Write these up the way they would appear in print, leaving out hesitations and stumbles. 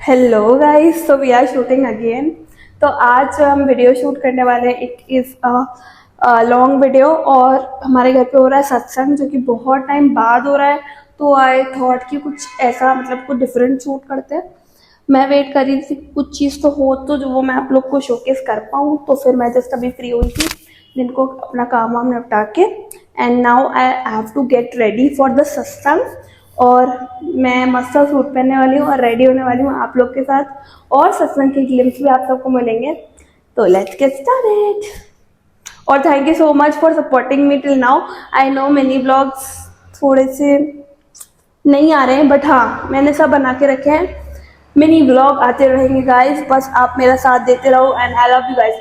Hello guys, तो we are shooting again. तो आज हम वीडियो शूट करने वाले हैं। इट इज़ लॉन्ग वीडियो और हमारे घर पे हो रहा है सत्संग, जो कि बहुत टाइम बाद हो रहा है। तो आई थॉट कि कुछ ऐसा मतलब कुछ डिफरेंट शूट करते हैं। मैं वेट कर रही थी कुछ चीज़ तो हो तो जो वो मैं आप लोग को शोकेस कर पाऊँ। तो फिर मैं जस्ट अभी फ्री हुई थी दिन को अपना काम वाम निपटा के, and now I have to get ready for the satsang. और मैं मस्त सूट पहनने वाली हूँ और रेडी होने वाली हूँ आप लोग के साथ, और सत्संग की ग्लिम्स भी आप सबको मिलेंगे। तो लेट्स गेट स्टार्टेड। और thank you so much for supporting me till now. I know many blogs थोड़े से नहीं आ रहे हैं, बट हाँ मैंने सब बना के रखे हैं। मिनी ब्लॉग आते रहेंगे गाइज, बस आप मेरा साथ देते रहो and I love you guys.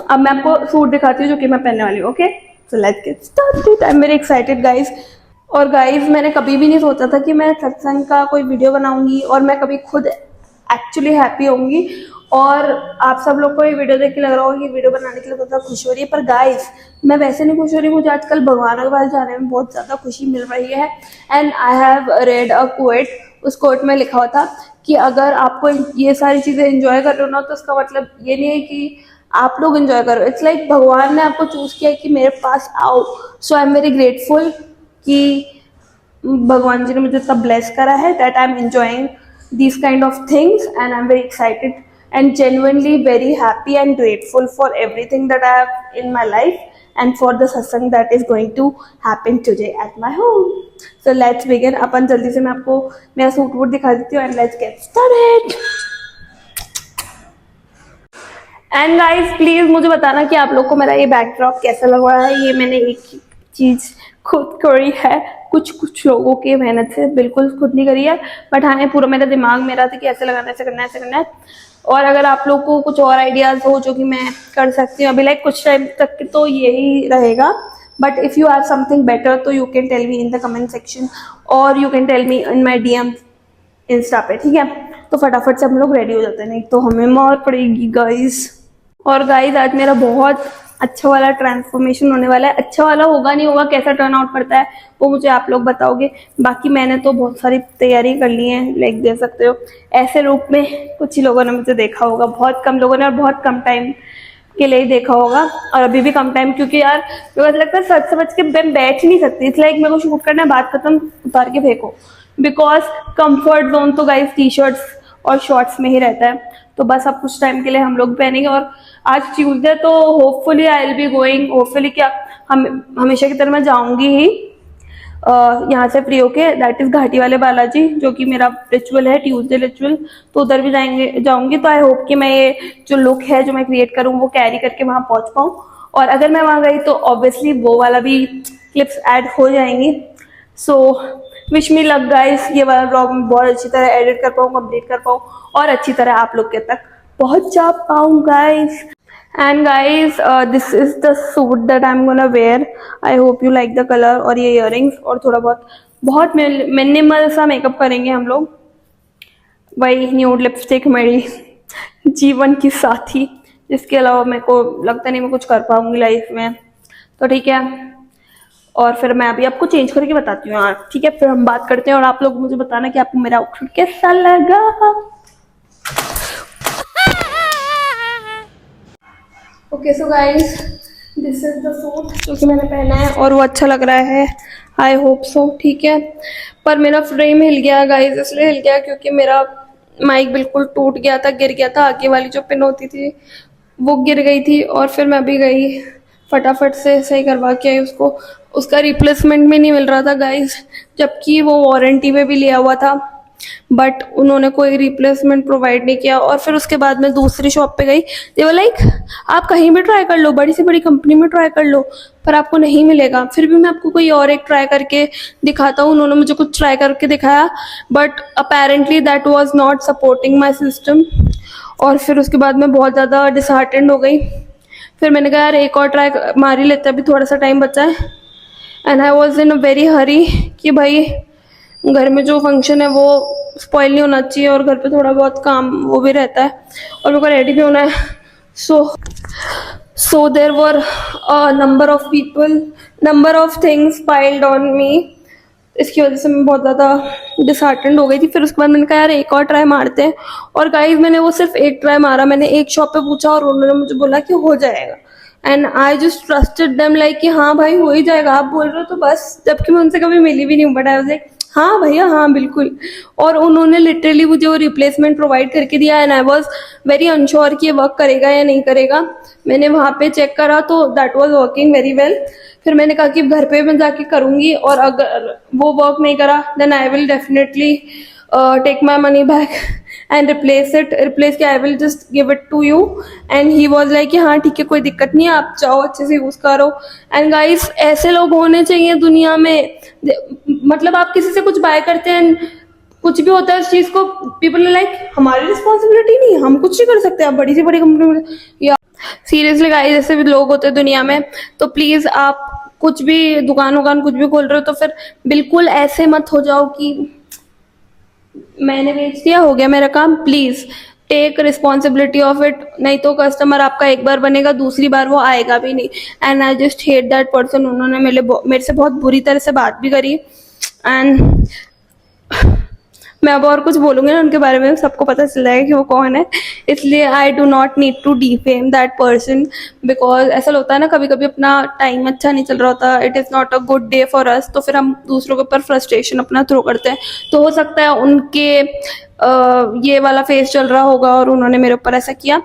अब मैं आपको सूट दिखाती हूँ जो कि मैं पहनने वाली हूँ। Okay, so let's get started. I am very excited guys. और गाइज मैंने कभी भी नहीं सोचा था कि मैं सत्संग का कोई वीडियो बनाऊंगी और मैं कभी खुद एक्चुअली हैप्पी होंगी। और आप सब लोग को ये वीडियो देख के लग रहा होगा कि वीडियो बनाने के लिए बहुत ज़्यादा खुश हो रही है, पर गाइज मैं वैसे नहीं खुश हो रही। मुझे आजकल भगवान के पास जाने में बहुत ज़्यादा खुशी मिल रही है। And I have read a quote. उस कोट में लिखा हुआ था कि अगर आपको ये सारी चीज़ें इंजॉय कर रहे हो ना, तो उसका मतलब ये नहीं है कि आप लोग एंजॉय करो। इट्स लाइक भगवान ने आपको चूज किया कि मेरे पास आओ। सो आई एम वेरी ग्रेटफुल कि भगवान जी ने मुझे इतना ब्लेस करा है that I am enjoying these kind of things, and I'm very excited and genuinely very happy and grateful for everything that I have in my life and for the satsang that is going to happen today at my home. So let's begin. अपन जल्दी से मैं आपको मेरा suit वूट दिखा देती हूँ and let's get started. And guys please मुझे बताना कि आप लोग को मेरा ये बैकड्रॉप कैसा लग रहा है। ये मैंने एक चीज खुद करी है, कुछ लोगों की मेहनत से, बिल्कुल खुद नहीं करी है। बट हाँ, ये पूरा मेरा दिमाग मेरा था कि ऐसे लगाना, ऐसे करना है, ऐसे करना है। और अगर आप लोग को कुछ और आइडियाज हो जो कि मैं कर सकती हूँ अभी लाइक कुछ टाइम तक, तो यही रहेगा। But if you have something better तो you can tell me in the comment section, और you can tell me in my DM Insta पे, ठीक है। तो फटाफट से हम लोग रेडी हो जाते हैं, नहीं तो हमें मार पड़ेगी गाइज। और गाइज आज मेरा बहुत अच्छा वाला ट्रांसफॉर्मेशन होने वाला है। अच्छा वाला होगा नहीं होगा, कैसा टर्न आउट करता है वो मुझे आप लोग बताओगे। बाकी मैंने तो बहुत सारी तैयारी कर ली है, लाइक देख सकते हो ऐसे रूप में कुछ ही लोगों ने मुझे देखा होगा, बहुत कम लोगों ने, और बहुत कम टाइम के लिए ही देखा होगा। और अभी भी कम टाइम, क्योंकि यार मुझे लगता है सच समझ के मैं बैठ ही नहीं सकती। इट्स लाइक मेरे को शूट करना है, बात खत्म, उतार के फेंको। बिकॉज कंफर्ट जोन तो गाइज T-shirts और शॉर्ट्स में ही रहता है। तो बस अब कुछ टाइम के लिए हम लोग पहनेंगे। और आज ट्यूसडे तो hopefully I will be going, hopefully क्या, हम हमेशा की तरह मैं जाऊंगी ही यहाँ से फ्री होके, दैट इज घाटी वाले बालाजी, जो कि मेरा रिचुअल है, ट्यूसडे रिचुअल। तो उधर भी जाऊंगी। तो आई होप कि मैं ये जो लुक है जो मैं क्रिएट करूँ वो कैरी करके वहां पहुंच पाऊँ। और अगर मैं वहां गई तो ऑब्वियसली वो वाला भी क्लिप्स ऐड हो जाएंगी। So wish me luck guys, ये वाला ब्लॉग में बहुत अच्छी तरह एडिट कर पाऊँ, कंप्लीट कर पाऊँ, और अच्छी तरह आप लोग के तक पहुंच जा पाऊँ guys. And guys this is the suit that I am gonna wear. I hope you like the colour. और ये इयररिंग्स और थोड़ा बहुत मिनिमल सा मेकअप करेंगे हम लोग। वही न्यूड लिपस्टिक, मेरी जीवन की साथी, जिसके अलावा मेरे को लगता नहीं मैं कुछ कर पाऊंगी लाइफ में। तो ठीक है, और फिर मैं अभी आपको चेंज करके बताती हूँ यार, ठीक है। फिर हम बात करते हैं और आप लोग मुझे बताना कि आपको मेरा आउटफिट कैसा लगा। Okay so guys this is the suit जो कि मैंने पहना है और वो अच्छा लग रहा है, आई होप सो, ठीक है। पर मेरा फ्रेम हिल गया गाइज, इसलिए हिल गया क्योंकि मेरा माइक बिल्कुल टूट गया था, गिर गया था। आगे वाली जो पिन होती थी वो गिर गई थी, और फिर मैं भी गई फटाफट से सही करवा के आई उसको। उसका रिप्लेसमेंट भी नहीं मिल रहा था गाइज, जबकि वो वारंटी में भी लिया हुआ था, बट उन्होंने कोई रिप्लेसमेंट प्रोवाइड नहीं किया। और फिर उसके बाद मैं दूसरी शॉप पे गई, दे वर लाइक आप कहीं भी ट्राई कर लो, बड़ी से बड़ी कंपनी में ट्राई कर लो, पर आपको नहीं मिलेगा। फिर भी मैं आपको कोई और एक ट्राई करके दिखाता हूँ। उन्होंने मुझे कुछ ट्राई करके दिखाया, but apparently that was not supporting my system. और फिर उसके बाद मैं बहुत ज़्यादा डिसहार्टेंड हो गई। फिर मैंने कहा यार एक और ट्राई मार ही लेते, अभी थोड़ा सा टाइम बचा है। And I was in a very hurry कि भाई घर में जो फंक्शन है वो स्पॉइल नहीं होना चाहिए, और घर पे थोड़ा बहुत काम वो भी रहता है, और मेरे को रेडी भी होना है। So there were number of people, number of things piled on me. इसकी वजह से मैं बहुत ज़्यादा डिसहार्टेंड हो गई थी। फिर उसके बाद मैंने कहा यार एक और ट्राई मारते हैं, और गाइस मैंने वो सिर्फ एक ट्राई मारा। मैंने एक शॉप पे पूछा और उन्होंने मुझे बोला कि हो जाएगा, and I just trusted them like कि हाँ भाई हो ही जाएगा, आप बोल रहे हो तो बस। जबकि मैं उनसे कभी मिली भी नहीं हूँ, बट आई वाज लाइक हाँ भैया हाँ बिल्कुल। और उन्होंने लिटरली मुझे वो रिप्लेसमेंट प्रोवाइड करके दिया, and I was very unsure कि ये वर्क करेगा या नहीं करेगा। मैंने वहाँ पे चेक करा तो that was working very well. फिर मैंने कहा कि घर पे मैं जाके करूंगी, और अगर वो वर्क नहीं करा then I will definitely take my money back and replace के I will just give it to you. And he was like कि हाँ ठीक है कोई दिक्कत नहीं है, आप जाओ अच्छे से यूज करो। एंड गाइस ऐसे लोग होने चाहिए दुनिया में। मतलब आप किसी से कुछ बाय करते हैं, कुछ भी होता है उस चीज को, पीपल लाइक हमारी रिस्पॉन्सिबिलिटी नहीं, हम कुछ नहीं कर सकते, आप बड़ी से बड़ी कंपनी में। या सीरियसली गाइस ऐसे भी लोग होते हैं दुनिया में। तो प्लीज आप कुछ भी दुकान कुछ भी खोल रहे हो तो फिर बिल्कुल ऐसे मत हो जाओ कि मैंने बेच दिया हो गया मेरा काम। Please take responsibility of it, नहीं तो कस्टमर आपका एक बार बनेगा, दूसरी बार वो आएगा भी नहीं। And I just hate that person. उन्होंने मेरे से बहुत बुरी तरह से बात भी करी, एंड मैं अब और कुछ बोलूंगी ना उनके बारे में सबको पता चल जाएगा कि वो कौन है। इसलिए I do not need to defame that person, because ऐसा होता है ना कभी कभी अपना टाइम अच्छा नहीं चल रहा होता, it is not a good day for us, तो फिर हम दूसरों के ऊपर फ्रस्ट्रेशन अपना थ्रो करते हैं। तो हो सकता है उनके ये वाला फेस चल रहा होगा और उन्होंने मेरे ऊपर ऐसा किया।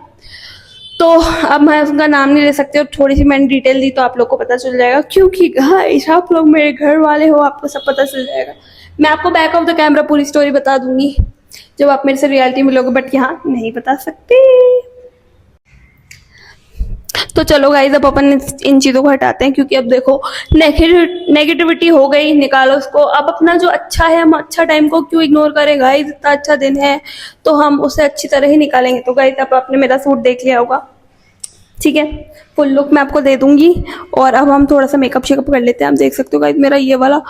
तो अब मैं उनका नाम नहीं ले सकती, और थोड़ी सी मैंने डिटेल दी तो आप लोग को पता चल जाएगा, क्योंकि गाइस आप लोग मेरे घर वाले हो, आपको सब पता चल जाएगा। मैं आपको बैक ऑफ द कैमरा पूरी स्टोरी बता दूंगी जब आप मेरे से रियलिटी मिलोगे, बट यहाँ नहीं बता सकती। तो चलो गाइज अब अपन इन चीज़ों को हटाते हैं, क्योंकि अब देखो नेगेटिविटी हो गई, निकालो उसको। अब अपना जो अच्छा है, हम अच्छा टाइम को क्यों इग्नोर करें गाइज, इतना अच्छा दिन है तो हम उसे अच्छी तरह ही निकालेंगे। तो गाइज अब आपने मेरा सूट देख लिया होगा, ठीक है, फुल लुक मैं आपको दे दूंगी। और अब हम थोड़ा सा मेकअप शेकअप कर लेते हैं। आप देख सकते हो गाइस मेरा ये वाला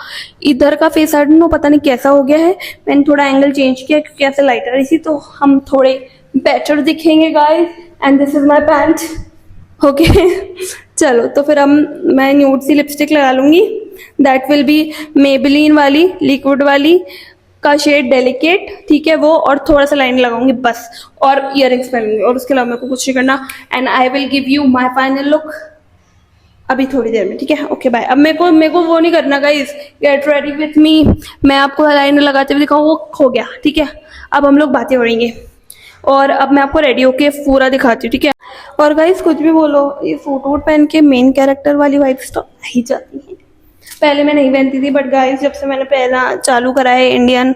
इधर का फेस आई डोंट नो पता नहीं कैसा हो गया है, मैंने थोड़ा एंगल चेंज किया क्योंकि ऐसे लाइट आ रही थी, तो हम थोड़े बेटर दिखेंगे guys. And this is my pant, okay. चलो तो फिर मैं न्यूड सी लिपस्टिक लगा लूंगी, दैट विल बी मेबेलिन वाली लिक्विड वाली का शेड डेलिकेट, ठीक है वो, और थोड़ा सा लाइन लगाऊंगी बस, और इयररिंग्स पहनूंगी, और उसके अलावा मेरे को कुछ नहीं करना। And I will give you my final look अभी थोड़ी देर में, ठीक है, ओके बाय। अब मेरे को वो नहीं करना guys, get ready with me, मैं आपको लाइन लगाते हुए दिखाऊं, वो हो गया, ठीक है। अब हम लोग बातें करेंगे, और अब मैं आपको रेडी होके पूरा दिखाती हूँ, ठीक है। और गाइस कुछ भी बोलो, ये सूट वूट पहन के मेन कैरेक्टर वाली वाइब्स तो ही जाती है। पहले मैं नहीं पहनती थी, बट गाइस जब से मैंने पहना चालू करा है Indian,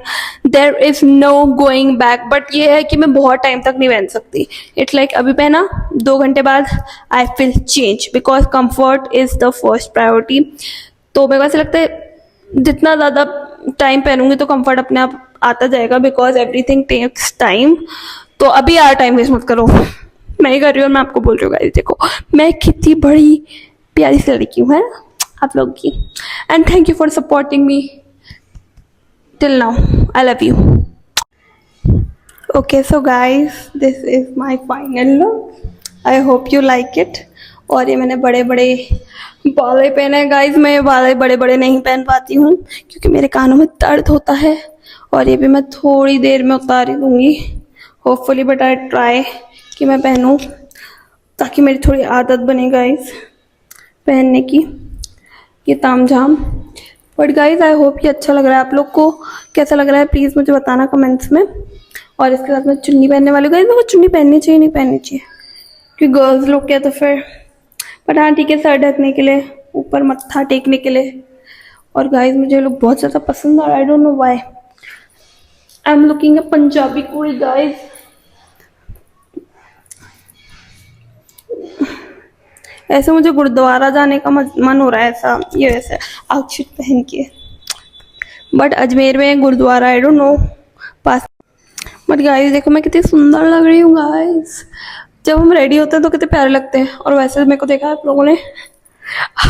there is no going back. But ये है कि मैं बहुत टाइम तक नहीं पहन सकती, इट्स लाइक अभी पहना 2 घंटे बाद I will change, because comfort is the first priority. तो मेरे को ऐसा लगता है जितना ज़्यादा टाइम पहनूंगी तो कंफर्ट अपने आप आता जाएगा, बिकॉज एवरीथिंग टेक्स टाइम। तो अभी यार टाइम वेस्ट मत करो, मैं ही कर रही हूँ और मैं आपको बोल रही हूँ गाइस, देखो मैं कितनी बड़ी प्यारी सी लड़की हूँ, है आप लोग की। And thank you for supporting me till now, I love you. Okay so guys this is my final look, I hope you like it. और ये मैंने बड़े बड़े बाले पहने हैं गाइस, मैं ये बाले बड़े बड़े नहीं पहन पाती हूँ क्योंकि मेरे कानों में दर्द होता है, और ये भी मैं थोड़ी देर में उतार ही दूंगी होपफुली, बट आई ट्राई कि मैं पहनूं ताकि मेरी थोड़ी आदत बने गाइस पहनने की, ये तामझाम। बट गाइज आई होप ये अच्छा लग रहा है, आप लोग को कैसा लग रहा है प्लीज़ मुझे बताना कमेंट्स में। और इसके साथ मैं चुन्नी पहनने वाली हूँ गाइज, मेरे को चुन्नी पहननी चाहिए नहीं पहननी चाहिए क्योंकि गर्ल्स लोग क्या, तो फिर बट हाँ ठीक है, सर ढकने के लिए, ऊपर मत्था टेकने के लिए। और गाइज मुझे लोग बहुत ज़्यादा पसंद है, I don't know why, I am looking a Punjabi कुड़ी गाइज। ऐसे मुझे गुरुद्वारा जाने का मन हो रहा है, ऐसा ये वैसे आउटफिट पहन के, बट अजमेर में gurdwara I don't know pass. But guys देखो मैं कितनी सुंदर लग रही हूँ गाइस, जब हम रेडी होते हैं तो कितने प्यारे लगते हैं। और वैसे मेरे को देखा आप लोगों ने,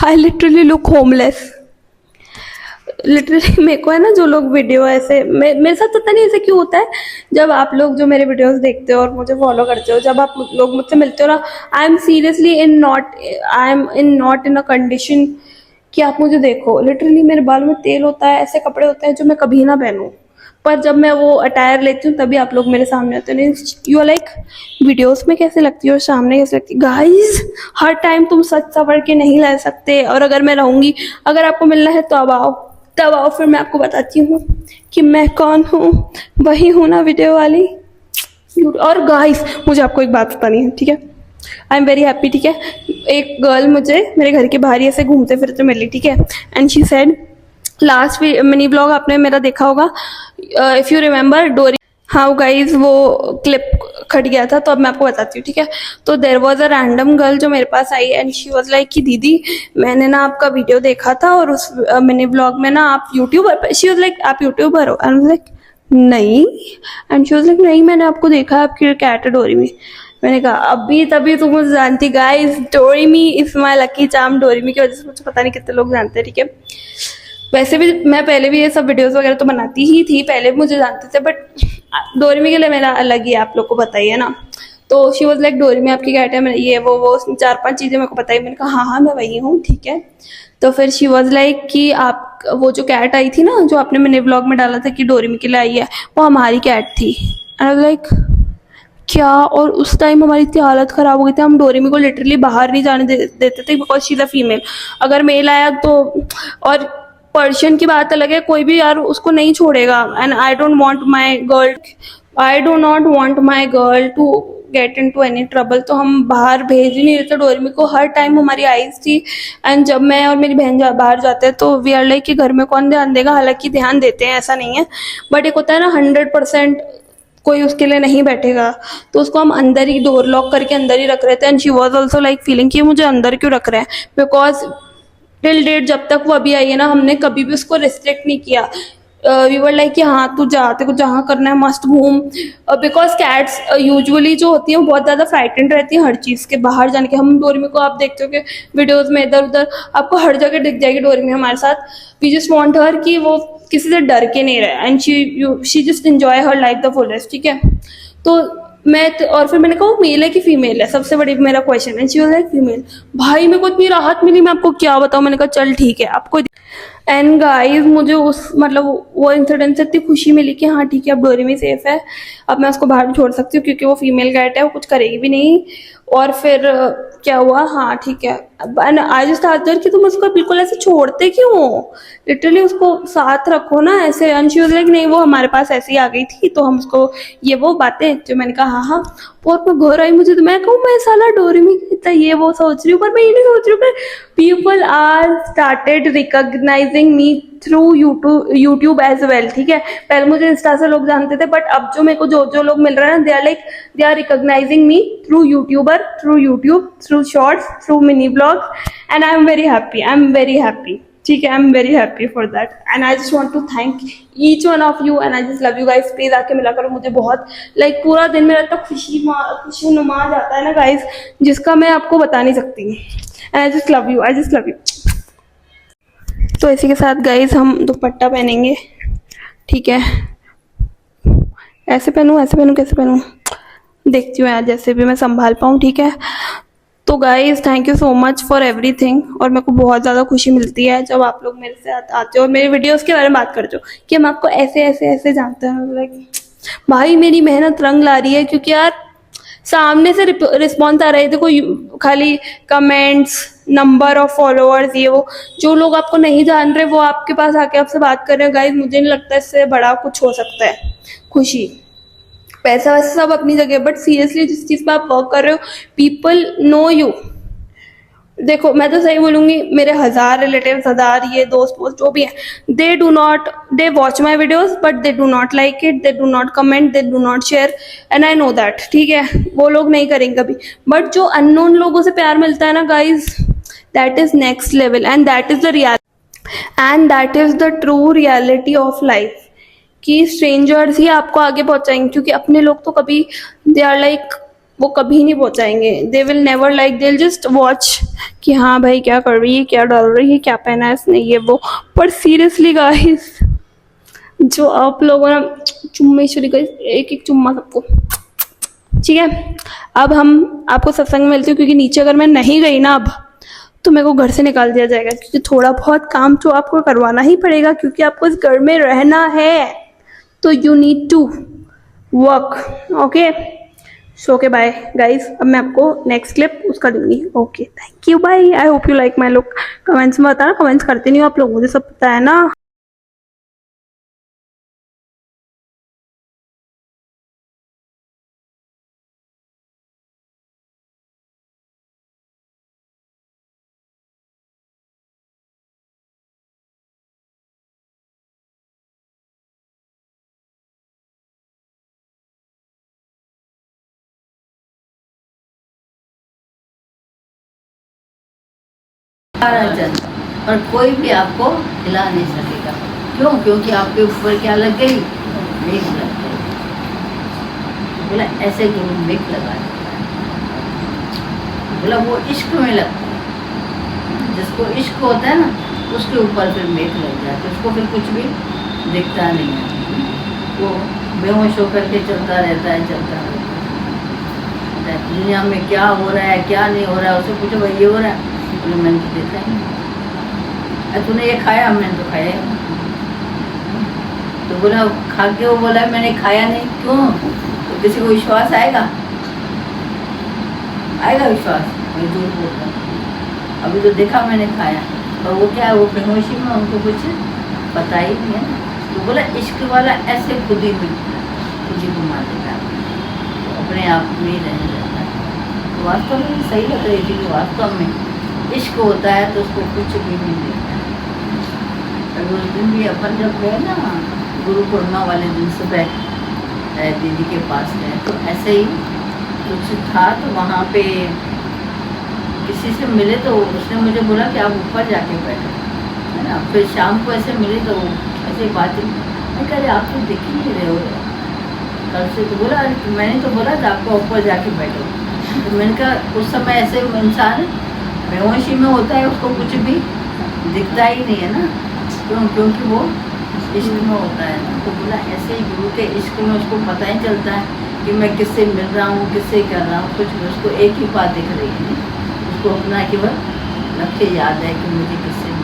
I literally look homeless, literally. मेरे को है ना जो लोग वीडियो ऐसे मेरे साथ पता नहीं ऐसे क्यों होता है, जब आप लोग जो मेरे वीडियोस देखते हो और मुझे फॉलो करते हो, जब आप लोग मुझसे मिलते हो ना, I am seriously not in a condition कि आप मुझे देखो, लिटरली मेरे बाल में तेल होता है, ऐसे कपड़े होते हैं जो मैं कभी ना पहनूं, पर जब मैं वो अटायर लेती हूँ तभी आप लोग मेरे सामने होते हैं। यू आर लाइक वीडियोस में कैसे लगती है और सामने कैसे लगती है। गाइस, हर टाइम तुम सच सवर के नहीं रह सकते, और अगर मैं रहूंगी, अगर आपको मिलना है तो अब आओ, तब आओ, फिर मैं आपको बताती हूँ कि मैं कौन हूँ। वही हूँ ना वीडियो वाली। और गाइस, मुझे आपको एक बात बतानी है, ठीक है। आई एम वेरी हैप्पी, ठीक है। एक गर्ल मुझे मेरे घर के बाहर ही ऐसे घूमते फिरते मिली, ठीक है। And she said, last mini blog आपने मेरा देखा होगा, इफ यू रिमेम्बर डोरी, हाँ गाइज वो क्लिप खट गया था, तो अब मैं आपको बताती हूँ, ठीक है। तो there was a random girl जो मेरे पास आई एंड शी वॉज लाइक कि दीदी मैंने ना आपका वीडियो देखा था और उस मिनी ब्लॉग में ना आप यूट्यूबर, शी वॉज लाइक आप यूट्यूबर हो? एंड लाइक नहीं। एंड शी वॉज लाइक नहीं, मैंने आपको देखा है, आपकी कैट है डोरी में। मैंने कहा अभी तभी तुम मुझे जानती। Guys, Doremi is my lucky charm. Doremi की वजह से मुझे पता नहीं कितने लोग जानते हैं, ठीक है। वैसे भी मैं पहले भी ये सब वीडियोस वगैरह तो बनाती ही थी, पहले भी मुझे जानते थे, बट डोरेमी के लिए मेरा अलग ही, आप लोग को पता ही है ना। तो शी वॉज लाइक डोरेमी आपकी कैट है, ये वो 4-5 चीज़ें मेरे को पता ही। मैंने कहा हाँ हाँ मैं वही हूँ, ठीक है। तो फिर शी वॉज लाइक कि आप वो जो कैट आई थी ना, जो आपने मैंने व्लॉग में डाला था कि डोरेमी के लिए आई है, वो हमारी कैट थी। आई वाज लाइक क्या? और उस टाइम हमारी इतनी हालत खराब हो गई थी, हम डोरेमी को लिटरली बाहर नहीं जाने देते थे because she is a female. अगर मेल आया तो, और पर्शियन की बात अलग है, कोई भी यार उसको नहीं छोड़ेगा। And I don't want my girl to get into any trouble. तो हम बाहर भेज ही नहीं देते डोरेमी को, हर टाइम हमारी आइज थी। एंड जब मैं और मेरी बहन बाहर जाते हैं तो वी आर लाइक कि घर में कौन ध्यान देगा, हालांकि ध्यान देते हैं, ऐसा नहीं है, बट एक होता है ना 100% कोई उसके लिए नहीं बैठेगा, तो उसको हम अंदर ही डोर लॉक करके अंदर ही रख रहे थे। And she was also like feeling कि मुझे अंदर क्यों रख रहे हैं, बिकॉज टिल डेट जब तक वो अभी आई है ना, हमने कभी भी उसको रिस्ट्रिक्ट नहीं किया। वी वर लाइक कि हाँ तू जा, तेरे को जहाँ करना है मस्त घूम, बिकॉज कैट्स यूजुअली जो होती हैं वो बहुत ज़्यादा फ्राइटेंड रहती हैं हर चीज़ के बाहर जाने के। हम डोरेमी को आप देखते हो कि वीडियोज़ में इधर उधर आपको हर जगह दिख जाएगी डोरेमी हमारे साथ। वी जस्ट वॉन्ट हर कि वो किसी से डर के नहीं रहे, and she just enjoy her life the fullest, ठीक है। तो और फिर मैंने कहा वो मेल है कि फीमेल है, सबसे बड़ी मेरा क्वेश्चन है। She was like female. भाई मेरे को इतनी राहत मिली, मैं आपको क्या बताऊं। मैंने कहा चल ठीक है आपको। एंड गाइस, मुझे उस मतलब वो इंसिडेंट से इतनी खुशी मिली कि हाँ ठीक है अब डोरेमी सेफ है, अब मैं उसको बाहर भी छोड़ सकती हूँ क्योंकि वो फीमेल कैट है, वो कुछ करेगी भी नहीं। और फिर क्या हुआ, हाँ ठीक है, आज स्टार्ट कि तुम उसको बिल्कुल ऐसे छोड़ते क्यों हो, लिटरली उसको साथ रखो ना ऐसे। अंशु लाइक नहीं वो हमारे पास ऐसे ही आ गई थी तो हम उसको, ये वो बातें जो मैंने कहा हाँ हाँ। और मैं घर आई, मुझे तो मैं कहूँ मैं साला डोरेमी कितना ये वो सोच रही हूँ, पर मैं ये नहीं सोच रही हूँ people are started recognising me through YouTube as well, ठीक है। पहले मुझे इंस्टा से लोग जानते थे, बट अब जो मेरे को जो लोग मिल रहे हैं they are recognising me through YouTuber, through YouTube, through shorts, through mini blogs, and I am very happy, ठीक है। I am very happy for that, and I just want to thank each one of you, and I just love you guys. Please आके मिला करो मुझे, बहुत like पूरा दिन मेरा इतना खुशी नुमा जाता है ना गाइस, जिसका मैं आपको बता नहीं सकती। And I just love you. तो इसी के साथ गाइस हम दुपट्टा पहनेंगे, ठीक है। ऐसे पहनूं कैसे पहनूं, देखती हूँ यार जैसे भी मैं संभाल पाऊँ, ठीक है। तो guys thank you so much for everything, और मेरे को बहुत ज़्यादा खुशी मिलती है जब आप लोग मेरे से आते हो और मेरे वीडियोस के बारे में बात करते हो कि हम आपको ऐसे जानते हैं। लाइक भाई मेरी मेहनत रंग ला रही है, क्योंकि यार सामने से रिस्पॉन्स आ रहे थे, कोई खाली कमेंट्स, नंबर ऑफ फॉलोअर्स, ये वो, जो लोग आपको नहीं जान रहे वो आपके पास आके आपसे बात कर रहे हैं। गाइज मुझे नहीं लगता इससे बड़ा कुछ हो सकता है खुशी। पैसा वैसे सब अपनी जगह, बट सीरियसली जिस चीज़ पे आप वर्क कर रहे हो, पीपल नो यू। देखो मैं तो सही बोलूंगी, मेरे 1000 रिलेटिव्स, 1000 ये दोस्त जो भी हैं, they watch my videos but they do not like it, they do not comment, they do not share, and I know that, ठीक है। वो लोग नहीं करेंगे कभी, बट जो अननोन लोगों से प्यार मिलता है ना guys, that is next level, and that is the true reality of life, कि स्ट्रेंजर्स ही आपको आगे पहुंचाएंगे, क्योंकि अपने लोग तो कभी दे आर लाइक वो कभी नहीं पहुंचाएंगे, they will never like, they will just watch कि हाँ भाई क्या कर रही है, क्या डाल रही है, क्या पहना है इसने, ये वो। पर सीरियसली गाइस, जो आप लोगों ने चुम्मेश्वरी का एक चुम्मा सबको, ठीक है। अब हम आपको सत्संग में मिलते हो, क्योंकि नीचे अगर मैं नहीं गई ना अब, तो मेरे को घर से निकाल दिया जाएगा, क्योंकि थोड़ा बहुत काम तो आपको करवाना ही पड़ेगा, क्योंकि आपको इस घर में रहना है, तो you need to work. Okay, so okay bye guys. अब मैं आपको नेक्स्ट क्लिप उसका दूंगी। Okay, thank you, bye. I hope you like my look. Comments में बताना, कमेंट्स करते नहीं हो आप लोग, मुझे सब पता है ना। और कोई भी आपको हिला नहीं सकेगा। क्यों? क्योंकि आपके ऊपर क्या लग गई? मेघ लग गई। बोला ऐसे गुरु मेघ लगा देता है। बोला वो इश्क में लगता है, जिसको इश्क होता है ना, उसके ऊपर फिर मेघ लग जाता है, उसको फिर कुछ भी दिखता नहीं है, वो बेहोश होकर के चलता रहता है, चलता रहता है। दुनिया में क्या हो रहा है, क्या नहीं हो रहा है, उससे पूछो भाई ये हो रहा है, मैंने तो देखा ही नहीं। तूने ये खाया? मैंने तो खाया ही नहीं। तो बोला खा के, वो बोला मैंने खाया नहीं। क्यों? तो किसी को विश्वास आएगा? आएगा विश्वास? मैं झूठ बोलता, अभी तो देखा मैंने खाया। और वो क्या है, वो बेहोशी में उनको कुछ पता ही नहीं है ना। तो बोला इश्क वाला ऐसे खुद ही को मार देता है, तो अपने आप में रहने जाता है। तो वास्तव में सही लग रही थी कि वास्तव में इश्क होता है तो उसको कुछ भी नहीं देता है। उस दिन भी अपन जब गए ना, गुरु पूर्णिमा वाले दिन सुबह दीदी के पास गए, तो ऐसे ही कुछ था, तो वहाँ पे किसी से मिले, तो उसने मुझे बोला कि आप ऊपर जाके बैठो, है ना। फिर शाम को ऐसे मिले तो ऐसे बात, मैं कह रहे आप तो दिख ही नहीं रहे हो कल से। तो बोला अरे मैंने तो बोला था आपको ऊपर जाके बैठो। तो मैंने कहा उस समय ऐसे इंसान बेहोशी में होता है, उसको कुछ भी दिखता ही नहीं है ना। क्योंकि वो इश्क में होता है ना। तो बोला ऐसे ही गुरु के इश्क में उसको पता ही चलता है कि मैं किससे मिल रहा हूँ, किससे कर रहा हूँ, कुछ भी उसको एक ही बात दिख रही है, उसको अपना केवल लक्ष्य याद है कि मुझे किससे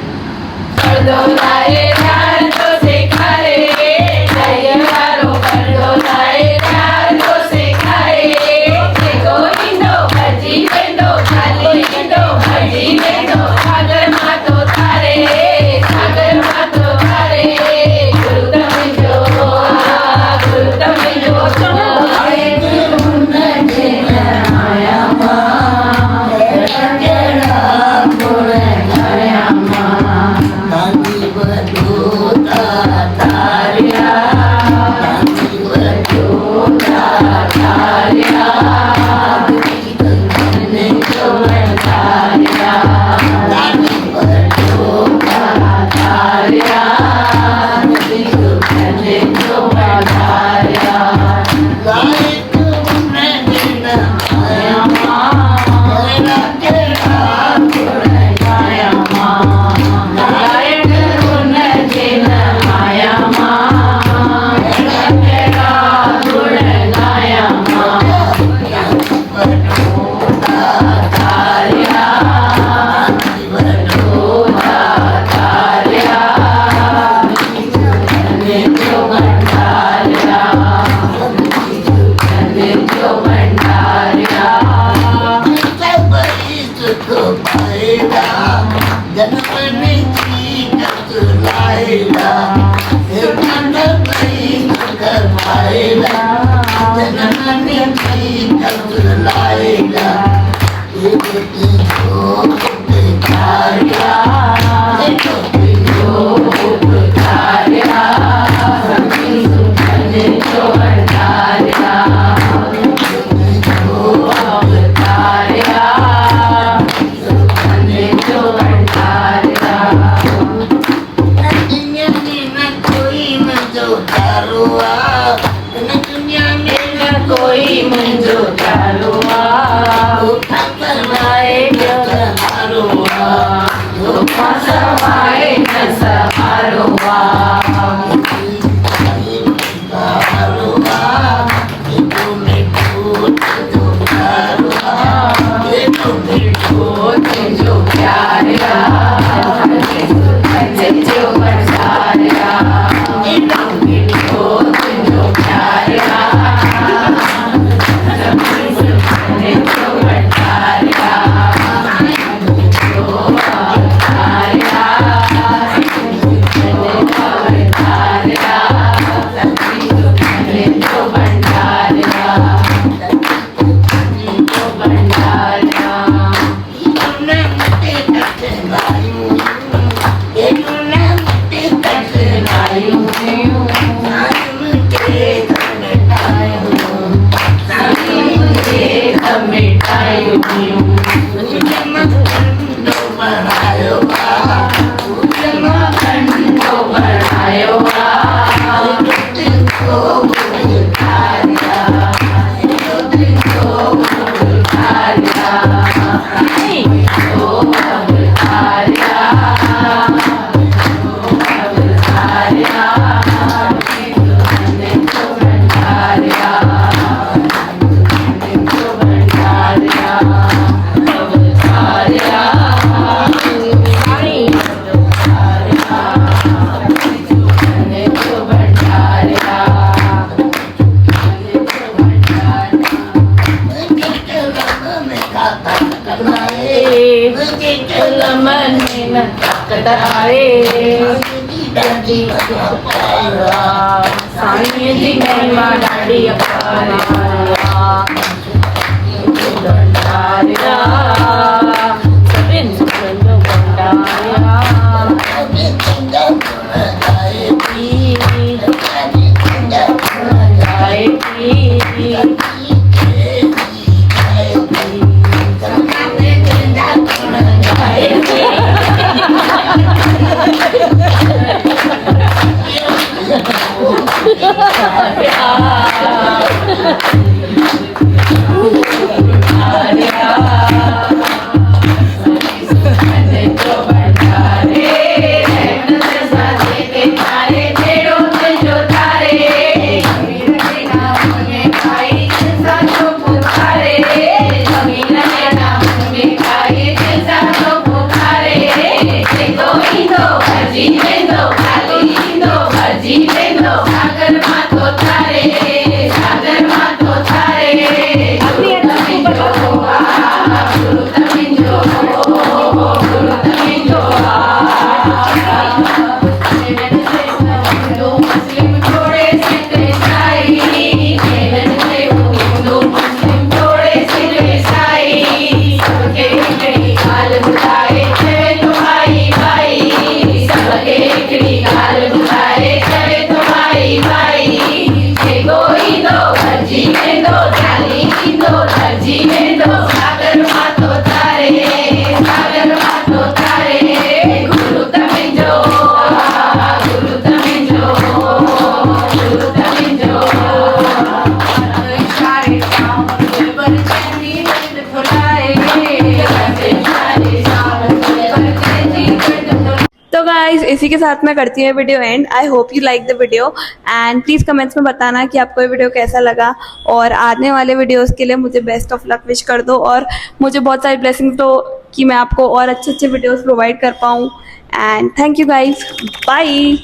मिलना कोई मंजो चालुआ समाए न समारुआ जो प्यार साईं जी महिमा ॾाढी अपार भंडारिया सभिनि सुखनि जो भंडारिया गाए थी तो गाइज इसी के साथ मैं करती हूँ video and. I hope you like the video and please comments में बताना कि आपको ये वीडियो कैसा लगा, और आने वाले वीडियोस के लिए मुझे बेस्ट ऑफ लक विश कर दो, और मुझे बहुत सारी ब्लेसिंग्स दो कि मैं आपको और अच्छे अच्छे वीडियोस प्रोवाइड कर पाऊँ। And thank you guys, bye.